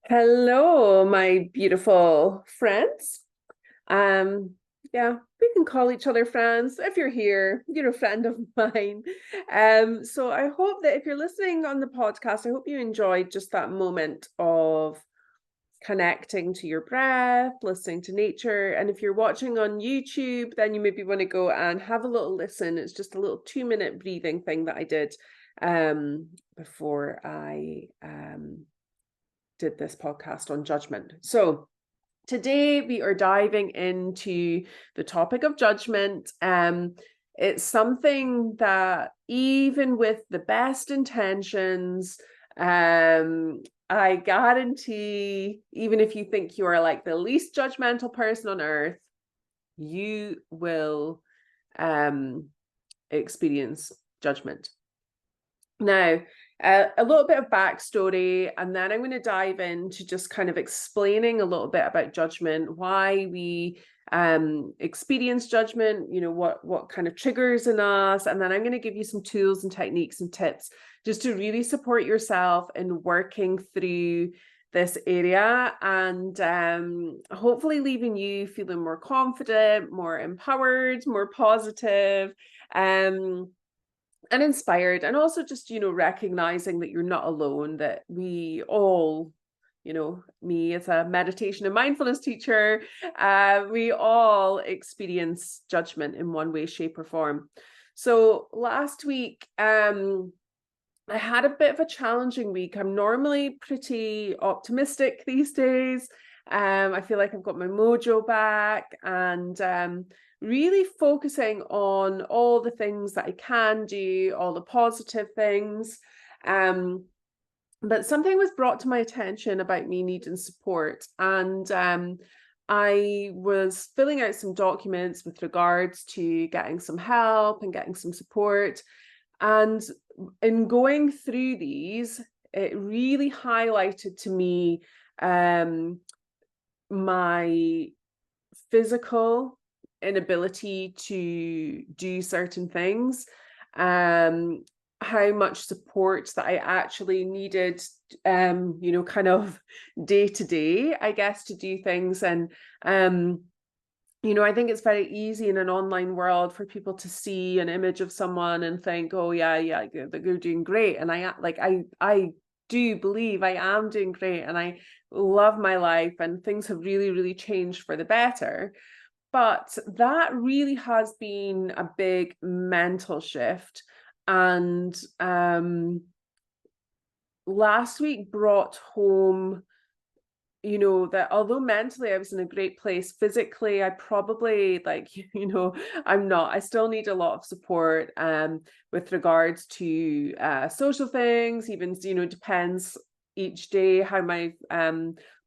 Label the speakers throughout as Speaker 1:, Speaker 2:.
Speaker 1: Hello, my beautiful friends. Um, yeah, we can call each other friends. If you're here, you're a friend of mine. So I hope that if you're listening on the podcast, I hope you enjoyed just that moment of connecting to your breath, listening to nature. And if you're watching on YouTube, then you maybe want to go and have a little listen. It's just a little 2-minute breathing thing that I did before I did this podcast on judgment. So today we are diving into the topic of judgment. It's something that even with the best intentions, I guarantee, even if you think you are like the least judgmental person on earth, you will experience judgment. Now, a little bit of backstory, and then I'm going to dive into just kind of explaining a little bit about judgment, why we experience judgment, what kind of triggers in us, and then I'm going to give you some tools and techniques and tips just to really support yourself in working through this area and hopefully leaving you feeling more confident, more empowered, more positive. And inspired, and also just recognizing that you're not alone, that we all, me as a meditation and mindfulness teacher, we all experience judgment in one way, shape, or form. So last week I had a bit of a challenging week. I'm normally pretty optimistic these days. I feel like I've got my mojo back, and really focusing on all the things that I can do, all the positive things. But something was brought to my attention about me needing support, and I was filling out some documents with regards to getting some help and getting some support. And in going through these, it really highlighted to me my physical inability to do certain things, how much support that I actually needed, kind of day to day, I guess, to do things. And I think it's very easy in an online world for people to see an image of someone and think, oh yeah, they're doing great. And I do believe I am doing great, and I love my life, and things have really, really changed for the better. But that really has been a big mental shift. And last week brought home, that although mentally I was in a great place, physically I probably I still need a lot of support with regards to social things, even, depends each day how my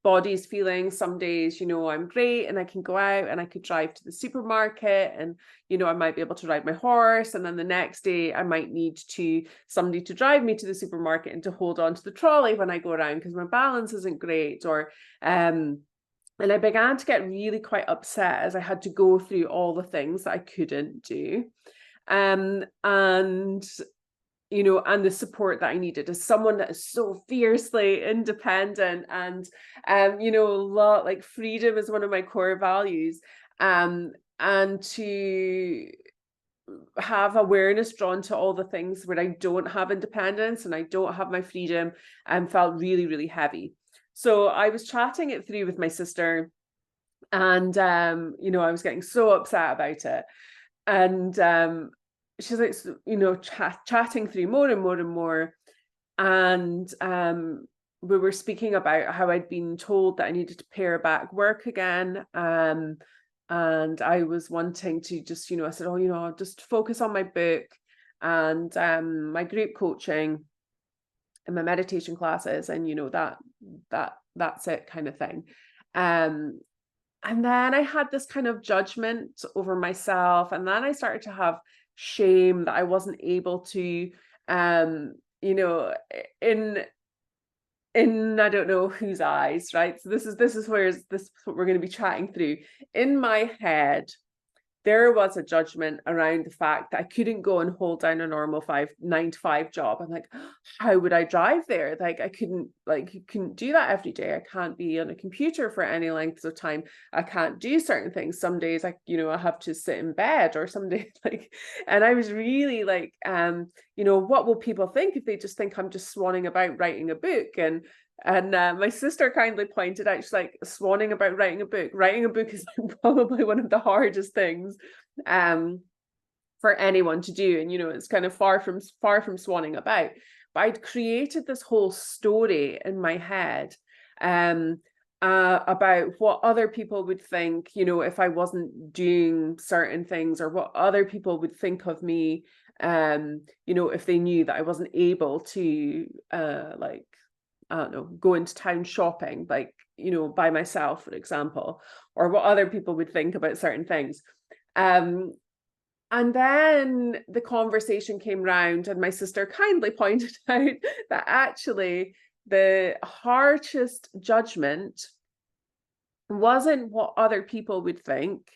Speaker 1: body's feeling. Some days, I'm great and I can go out and I could drive to the supermarket, and I might be able to ride my horse, and then the next day I might need somebody to drive me to the supermarket and to hold on to the trolley when I go around because my balance isn't great. Or and I began to get really quite upset as I had to go through all the things that I couldn't do. And and the support that I needed as someone that is so fiercely independent, and like freedom is one of my core values. And to have awareness drawn to all the things where I don't have independence and I don't have my freedom, and felt really, really heavy. So I was chatting it through with my sister, and I was getting so upset about it. And she's like, chatting through more and more and more. And we were speaking about how I'd been told that I needed to pare back work again. And I was wanting to just, I said, I'll just focus on my book and my group coaching and my meditation classes, and that's it, kind of thing. And then I had this kind of judgment over myself, and then I started to have shame that I wasn't able to, in I don't know whose eyes, right? So this is what we're going to be chatting through. In my head, there was a judgment around the fact that I couldn't go and hold down a normal 9 to 5 job. I'm like, how would I drive there? Like, I couldn't, like, you couldn't do that every day. I can't be on a computer for any length of time. I can't do certain things. Some days I, I have to sit in bed, or some days like, and I was really like, what will people think if they just think I'm just swanning about writing a book? And my sister kindly pointed out, she's like, swanning about writing a book. Writing a book is probably one of the hardest things for anyone to do. And, it's kind of far from swanning about. But I'd created this whole story in my head about what other people would think, if I wasn't doing certain things, or what other people would think of me, if they knew that I wasn't able to, I don't know, go into town shopping, like, by myself, for example, or what other people would think about certain things. And then the conversation came round, and my sister kindly pointed out that actually the harshest judgment wasn't what other people would think.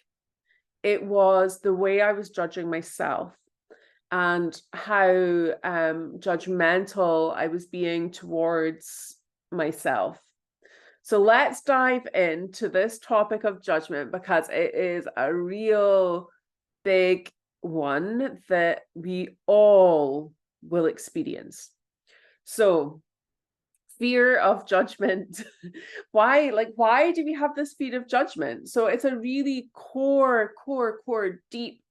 Speaker 1: It was the way I was judging myself, and how judgmental I was being towards myself. So let's dive into this topic of judgment, because it is a real big one that we all will experience. So, fear of judgment. Why do we have this fear of judgment? So it's a really core, deep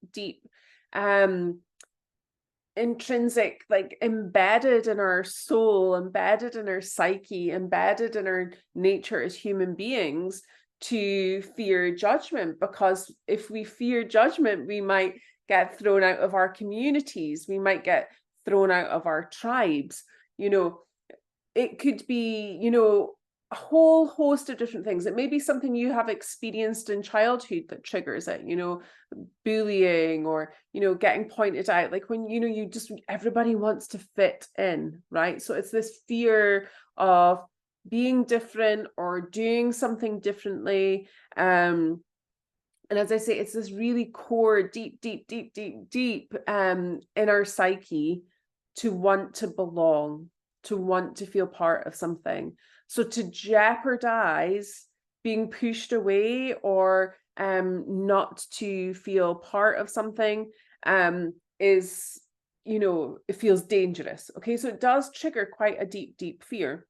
Speaker 1: intrinsic, like embedded in our soul, embedded in our psyche, embedded in our nature as human beings, to fear judgment. Because if we fear judgment, we might get thrown out of our communities, we might get thrown out of our tribes. It could be, a whole host of different things. It may be something you have experienced in childhood that triggers it, bullying, or, getting pointed out, like when, everybody wants to fit in, right? So it's this fear of being different or doing something differently. And as I say, it's this really core, deep in our psyche, to want to belong, to want to feel part of something. So to jeopardize being pushed away, or not to feel part of something, is, it feels dangerous. Okay, so it does trigger quite a deep fear.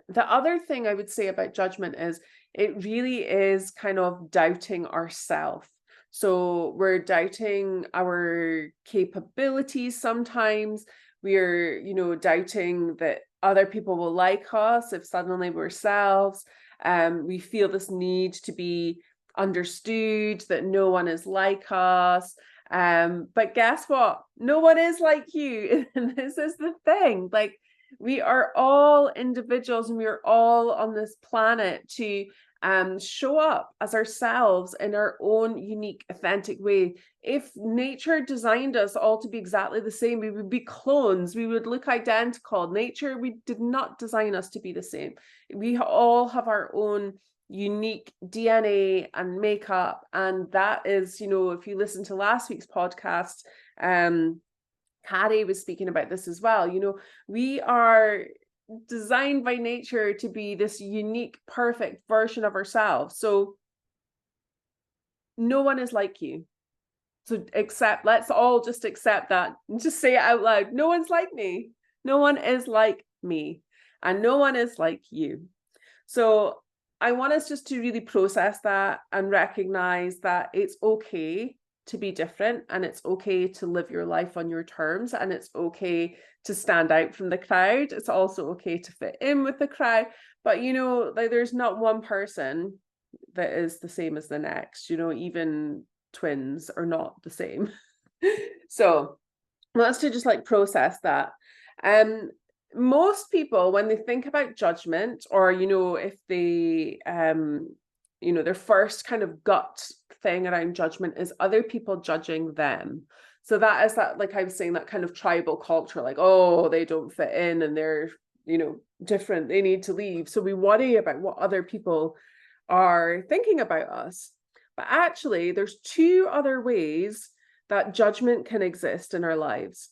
Speaker 1: The other thing I would say about judgment is it really is kind of doubting ourselves. So we're doubting our capabilities sometimes. We're, doubting that other people will like us if suddenly we're selves. We feel this need to be understood, that no one is like us. But guess what? No one is like you. And this is the thing. Like, we are all individuals, and we are all on this planet to show up as ourselves in our own unique, authentic way. If nature designed us all to be exactly the same, we would be clones. We would look identical. Nature, we did not design us to be the same. We all have our own unique DNA and makeup. And that is, if you listen to last week's podcast, Carrie was speaking about this as well. We are designed by nature to be this unique, perfect version of ourselves. So no one is like you. So let's all just accept that and just say it out loud. No one's like me. No one is like me. And no one is like you. So I want us just to really process that and recognize that it's okay to be different, and it's okay to live your life on your terms, and it's okay to stand out from the crowd. It's also okay to fit in with the crowd. But, like, there's not one person that is the same as the next. Even twins are not the same. So let's just like process that. Most people, when they think about judgment, or if they their first kind of gut thing around judgment is other people judging them. So that is that, like I was saying, that kind of tribal culture, like, oh, they don't fit in, and they're different, they need to leave. So we worry about what other people are thinking about us. But actually, there's two other ways that judgment can exist in our lives.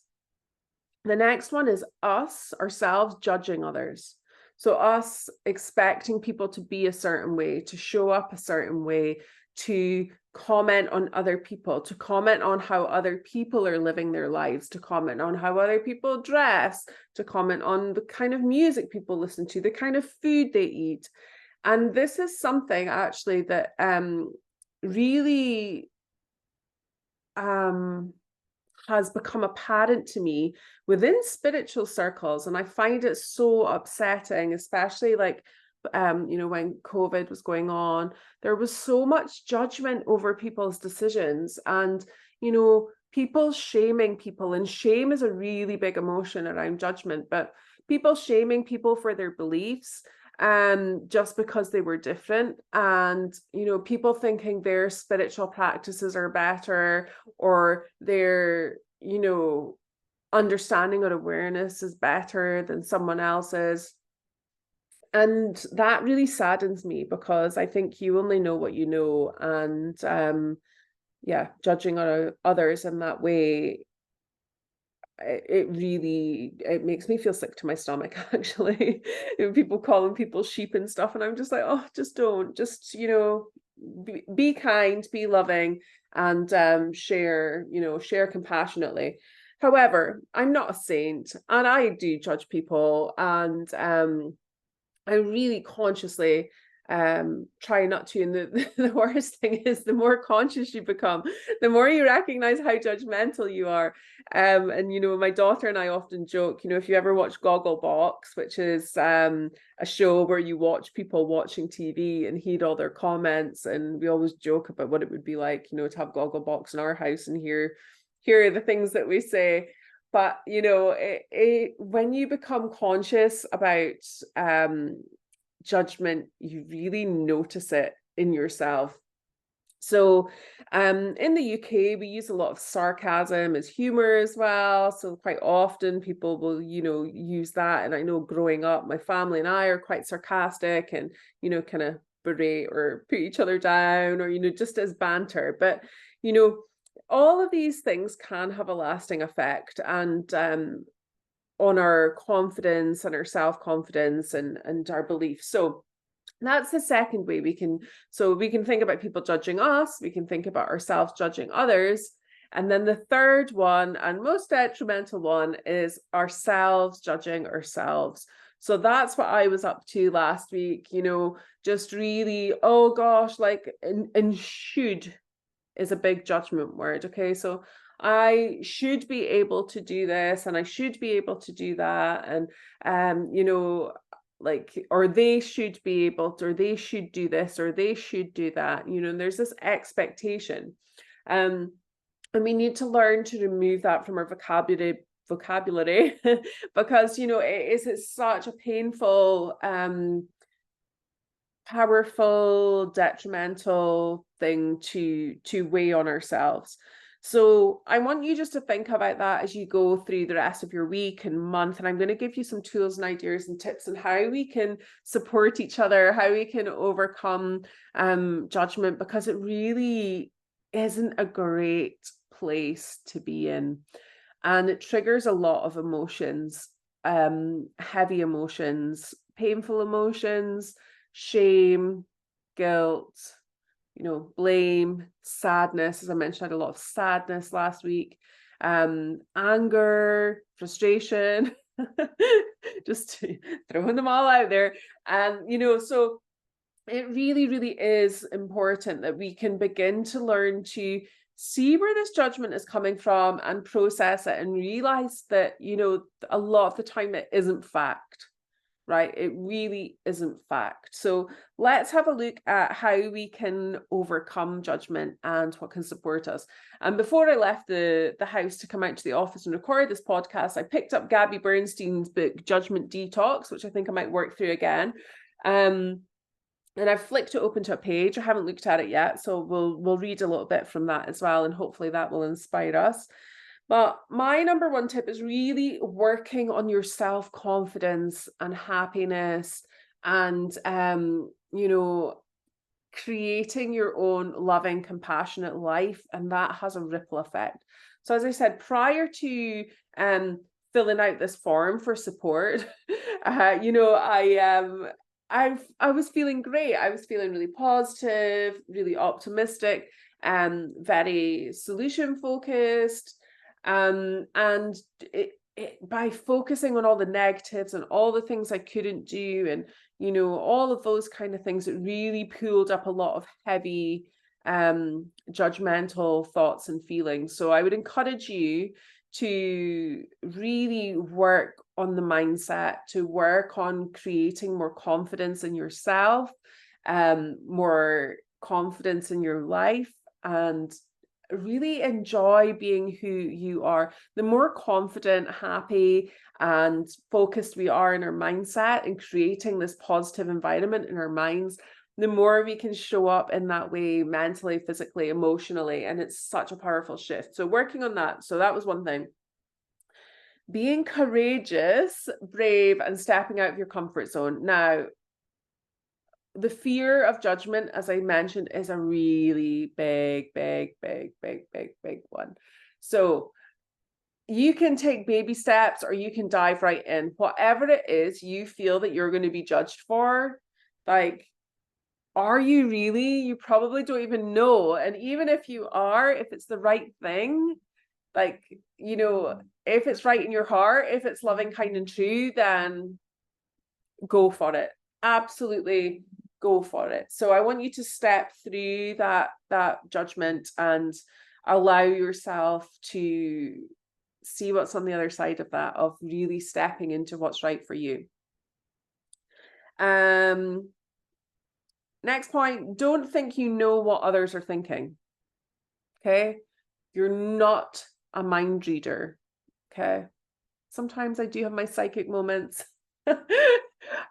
Speaker 1: The next one is us, ourselves, judging others. So us expecting people to be a certain way, to show up a certain way, to comment on other people, to comment on how other people are living their lives, to comment on how other people dress, to comment on the kind of music people listen to, the kind of food they eat. And this is something actually that really has become apparent to me within spiritual circles, and I find it so upsetting, especially like when COVID was going on. There was so much judgment over people's decisions, and people shaming people, and shame is a really big emotion around judgment, but people shaming people for their beliefs just because they were different, and people thinking their spiritual practices are better, or their understanding or awareness is better than someone else's. And that really saddens me, because I think you only know what you know, and yeah, judging others in that way, it makes me feel sick to my stomach, actually. People calling people sheep and stuff, and I'm just like, oh, just don't, just be kind, be loving, and share compassionately. However, I'm not a saint, and I do judge people, and I really consciously try not to. And the worst thing is, the more conscious you become, the more you recognize how judgmental you are. And my daughter and I often joke, if you ever watch Gogglebox, which is a show where you watch people watching TV and heed all their comments, and we always joke about what it would be like, to have Gogglebox in our house and hear the things that we say. But when you become conscious about judgment, you really notice it in yourself. So in the UK, we use a lot of sarcasm as humor as well. So quite often people will, use that. And I know growing up, my family and I are quite sarcastic, and, kind of berate or put each other down, or, just as banter. But, all of these things can have a lasting effect, and on our confidence and our self-confidence and our beliefs. So that's the second way we can think about people judging us, we can think about ourselves judging others. And then the third one, and most detrimental one, is ourselves judging ourselves. So that's what I was up to last week, just really, oh gosh, like, and should is a big judgment word. Okay, so I should be able to do this, and I should be able to do that, and like, or they should be able to, or they should do this, or they should do that, and there's this expectation, and we need to learn to remove that from our vocabulary because it's such a painful powerful, detrimental thing to weigh on ourselves. So I want you just to think about that as you go through the rest of your week and month. And I'm going to give you some tools and ideas and tips on how we can support each other, how we can overcome judgment, because it really isn't a great place to be in. And it triggers a lot of emotions, heavy emotions, painful emotions, shame, guilt, blame, sadness. As I mentioned, I had a lot of sadness last week, anger, frustration, just throwing them all out there. And, so it really, really is important that we can begin to learn to see where this judgment is coming from and process it, and realize that, a lot of the time it isn't fact. Right? It really isn't fact. So let's have a look at how we can overcome judgment and what can support us. And before I left the house to come out to the office and record this podcast, I picked up Gabby Bernstein's book, Judgment Detox, which I think I might work through again. And I've flicked it open to a page. I haven't looked at it yet, so we'll read a little bit from that as well, and hopefully that will inspire us. But my number one tip is really working on your self-confidence and happiness, and creating your own loving, compassionate life, and that has a ripple effect. So as I said, prior to filling out this form for support, you know, I was feeling great. I was feeling really positive, really optimistic, very solution focused. And by focusing on all the negatives and all the things I couldn't do, and you know, all of those kind of things, it really pulled up a lot of heavy judgmental thoughts and feelings. So I would encourage you to really work on the mindset, to work on creating more confidence in yourself, more confidence in your life, and really enjoy being who you are. The more confident, happy, and focused we are in our mindset and creating this positive environment in our minds, the more we can show up in that way mentally, physically, emotionally. And it's such a powerful shift. So working on that. So that was one thing. Being courageous, brave, and stepping out of your comfort zone. Now, the fear of judgment, as I mentioned, is a really big one. So you can take baby steps or you can dive right in. Whatever it is you feel that you're going to be judged for, like, are you really? You probably don't even know. And even if you are, if it's the right thing, like, you know, if it's right in your heart, if it's loving, kind, and true, then go for it. Absolutely go for it. So I want you to step through that judgment and allow yourself to see what's on the other side of that, of really stepping into what's right for you. Next point, don't think you know what others are thinking. Okay? You're not a mind reader. Okay? Sometimes I do have my psychic moments.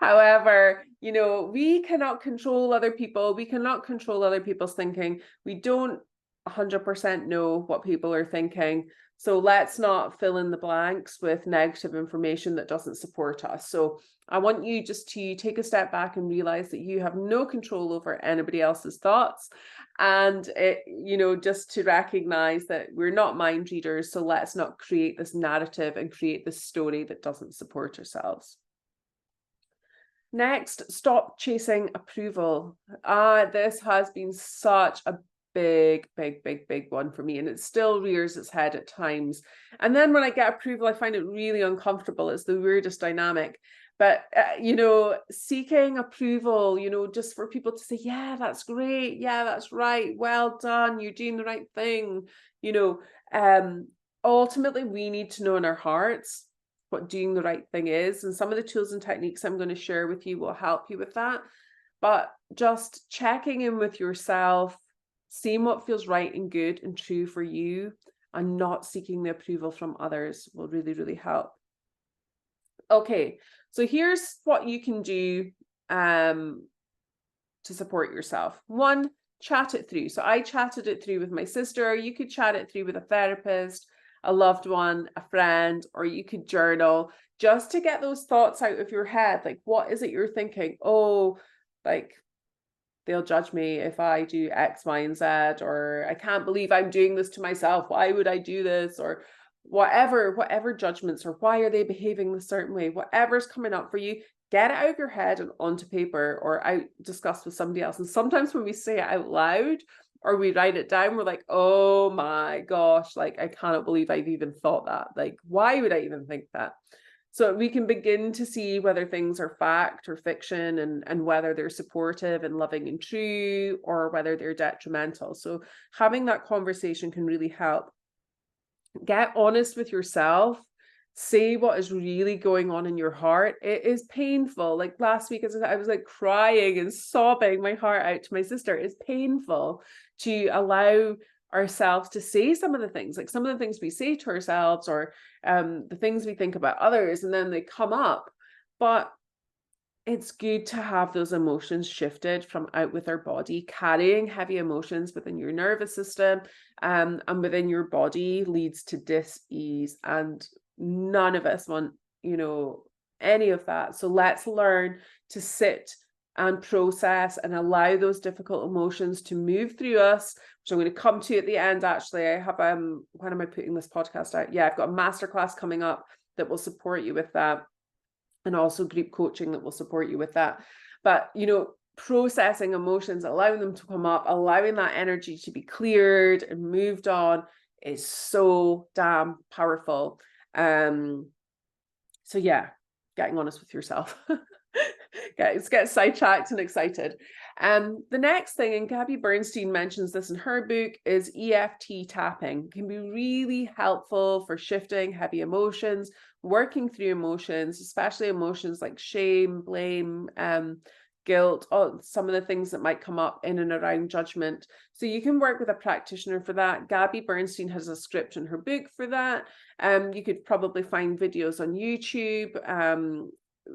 Speaker 1: However, you know, we cannot control other people. We cannot control other people's thinking. We don't 100% know what people are thinking. So let's not fill in the blanks with negative information that doesn't support us. So I want you just to take a step back and realize that you have no control over anybody else's thoughts. And you know, just to recognize that we're not mind readers. So let's not create this narrative and create this story that doesn't support ourselves. Next, stop chasing approval. This has been such a big one for me, and it still rears its head at times. And then when I get approval, I find it really uncomfortable. It's the weirdest dynamic. But, you know, seeking approval, you know, just for people to say, yeah, that's great. Yeah, that's right. Well done. You're doing the right thing. You know, ultimately, we need to know in our hearts what doing the right thing is. And some of the tools and techniques I'm going to share with you will help you with that. But just checking in with yourself, seeing what feels right and good and true for you, and not seeking the approval from others will really, really help. Okay, so here's what you can do to support yourself. One, chat it through. So I chatted it through with my sister. You could chat it through with a therapist, a loved one, a friend, or you could journal just to get those thoughts out of your head. Like, what is it you're thinking? Oh, like, they'll judge me if I do X, Y, and Z, or I can't believe I'm doing this to myself. Why would I do this? Or whatever judgments, or why are they behaving a certain way? Whatever's coming up for you, get it out of your head and onto paper, or out discuss with somebody else. And sometimes when we say it out loud or we write it down, we're like, oh my gosh, like, I cannot believe I've even thought that. Like, why would I even think that? So we can begin to see whether things are fact or fiction, and whether they're supportive and loving and true, or whether they're detrimental. So having that conversation can really help. Get honest with yourself. Say what is really going on in your heart. It is painful. Like last week, I was like crying and sobbing my heart out to my sister. It's painful to allow ourselves to say some of the things, like some of the things we say to ourselves, or the things we think about others, and then they come up. But it's good to have those emotions shifted from out with our body. Carrying heavy emotions within your nervous system and within your body leads to dis-ease, and none of us want, you know, any of that. So let's learn to sit and process and allow those difficult emotions to move through us, which I'm going to come to at the end. Actually, I have, when am I putting this podcast out? Yeah, I've got a masterclass coming up that will support you with that, and also group coaching that will support you with that. But, you know, processing emotions, allowing them to come up, allowing that energy to be cleared and moved on is so damn powerful. So yeah, getting honest with yourself. Get sidetracked and excited. The next thing, and Gabby Bernstein mentions this in her book, is EFT tapping. It can be really helpful for shifting heavy emotions, working through emotions, especially emotions like shame, blame, guilt, some of the things that might come up in and around judgment. So you can work with a practitioner for that. Gabby Bernstein has a script in her book for that. You could probably find videos on YouTube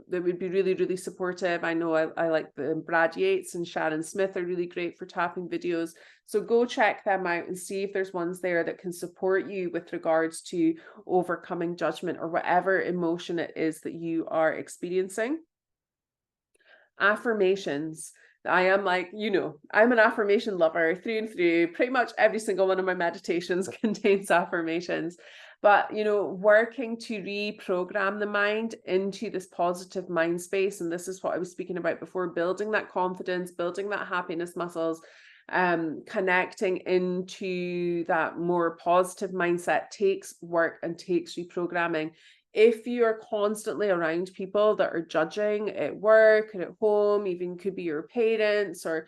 Speaker 1: that would be really, really supportive. I know I like the Brad Yates and Sharon Smith are really great for tapping videos. So go check them out and see if there's ones there that can support you with regards to overcoming judgment or whatever emotion it is that you are experiencing. Affirmations. I am like, you know, I'm an affirmation lover through and through. Pretty much every single one of my meditations contains affirmations. But, you know, working to reprogram the mind into this positive mind space. And this is what I was speaking about before, building that confidence, building that happiness muscles, connecting into that more positive mindset takes work and takes reprogramming. If you are constantly around people that are judging at work and at home, even could be your parents or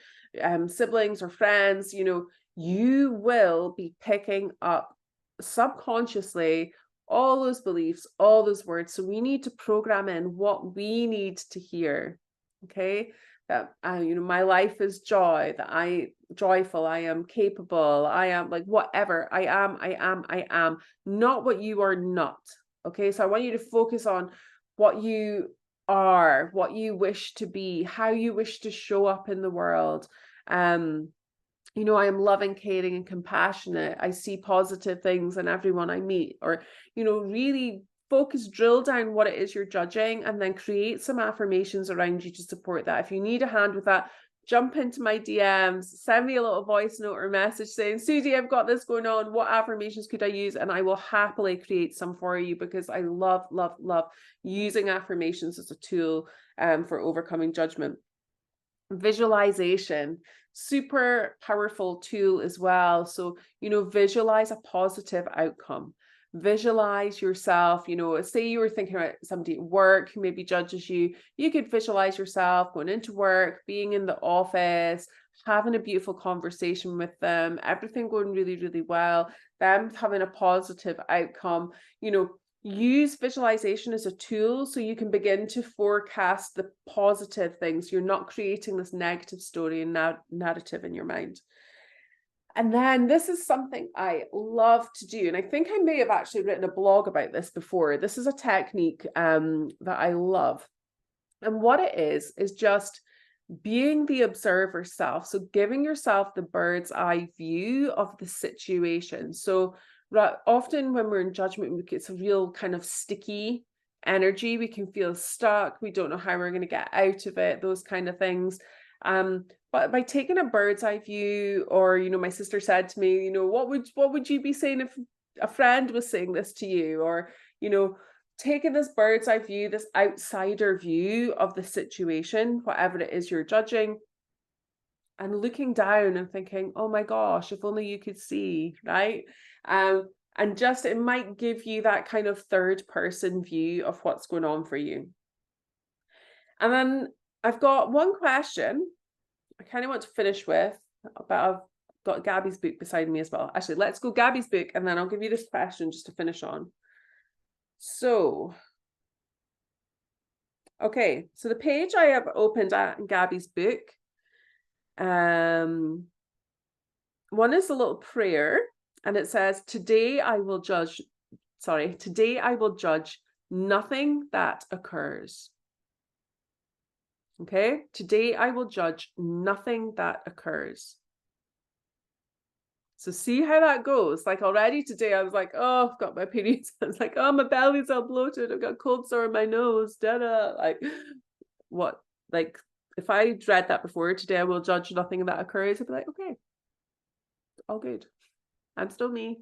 Speaker 1: siblings or friends, you know, you will be picking up subconsciously all those beliefs, all those words. So we need to program in what we need to hear. Okay. That you know, my life is joy, that joyful, I am capable, I am like whatever, I am, not what you are not. Okay, so I want you to focus on what you are, what you wish to be, how you wish to show up in the world. You know, I am loving, caring, and compassionate. I see positive things in everyone I meet, or, you know, really focus, drill down what it is you're judging, and then create some affirmations around you to support that. If you need a hand with that, jump into my DMs, send me a little voice note or message saying, Susie, I've got this going on. What affirmations could I use? And I will happily create some for you, because I love, love, love using affirmations as a tool for overcoming judgment. Visualization, super powerful tool as well. So, you know, visualize a positive outcome. Visualize yourself, you know, say you were thinking about somebody at work who maybe judges you, you could visualize yourself going into work, being in the office, having a beautiful conversation with them, everything going really, really well, them having a positive outcome. You know, use visualization as a tool so you can begin to forecast the positive things. You're not creating this negative story and narrative in your mind. And then this is something I love to do, and I think I may have actually written a blog about this before. This is a technique that I love. And what it is just being the observer self. So giving yourself the bird's eye view of the situation. So often when we're in judgment, it's a real kind of sticky energy. We can feel stuck. We don't know how we're going to get out of it, those kind of things. But by taking a bird's eye view, or, you know, my sister said to me, you know, what would you be saying if a friend was saying this to you? Or, you know, taking this bird's eye view, this outsider view of the situation, whatever it is you're judging, and looking down and thinking, oh my gosh, if only you could see, right? And just, it might give you that kind of third person view of what's going on for you. And then I've got one question I kind of want to finish with, but I've got Gabby's book beside me as well. Actually, let's go Gabby's book, and then I'll give you this question just to finish on. So, okay, so the page I have opened at Gabby's book, one is a little prayer, and it says, today I will judge nothing that occurs. Okay, today I will judge nothing that occurs. So see how that goes. Like already today, I was like, oh, I've got my periods. I was like, oh, my belly's all bloated. I've got cold sore in my nose. Like what? Like if I read that before, today I will judge nothing that occurs, I'd be like, okay, all good. I'm still me.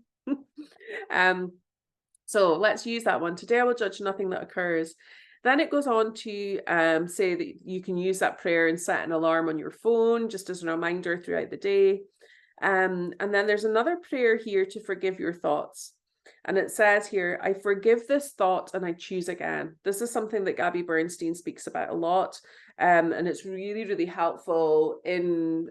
Speaker 1: So let's use that one. Today I will judge nothing that occurs. Then it goes on to say that you can use that prayer and set an alarm on your phone just as a reminder throughout the day. And then there's another prayer here to forgive your thoughts. And it says here, I forgive this thought and I choose again. This is something that Gabby Bernstein speaks about a lot. And it's really, really helpful in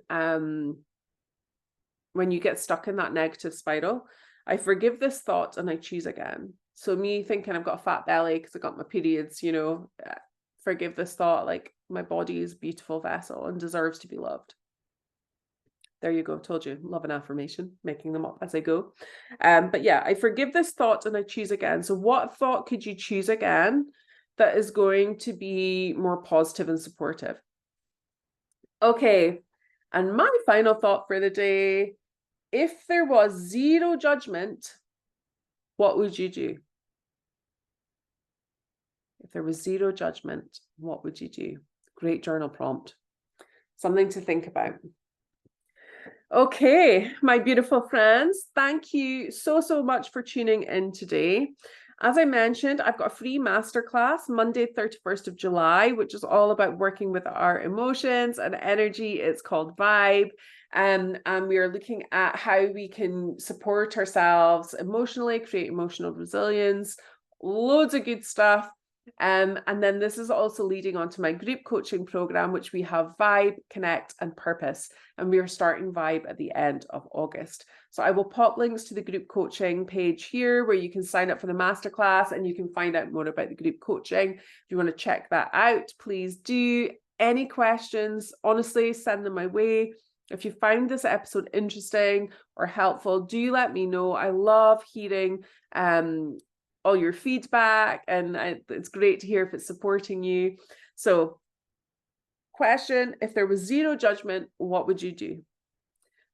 Speaker 1: when you get stuck in that negative spiral. I forgive this thought and I choose again. So me thinking I've got a fat belly because I got my periods, you know, forgive this thought, like my body is a beautiful vessel and deserves to be loved. There you go. Told you. Love and affirmation, making them up as I go. But yeah, I forgive this thought and I choose again. So what thought could you choose again that is going to be more positive and supportive? Okay. And my final thought for the day, if there was zero judgment, what would you do? If there was zero judgment, what would you do? Great journal prompt. Something to think about. Okay, my beautiful friends, thank you so much for tuning in today. As I mentioned, I've got a free masterclass Monday, 31st of July, which is all about working with our emotions and energy. It's called Vibe. And we are looking at how we can support ourselves emotionally, create emotional resilience, loads of good stuff. And then this is also leading on to my group coaching program, which we have Vibe, Connect, and Purpose. And we are starting Vibe at the end of August. So I will pop links to the group coaching page here where you can sign up for the masterclass and you can find out more about the group coaching. If you want to check that out, please do. Any questions, honestly, send them my way. If you found this episode interesting or helpful, do let me know. I love hearing all your feedback, and it's great to hear if it's supporting you. So, question, if there was zero judgment, what would you do?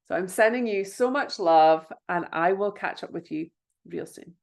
Speaker 1: So I'm sending you so much love, and I will catch up with you real soon.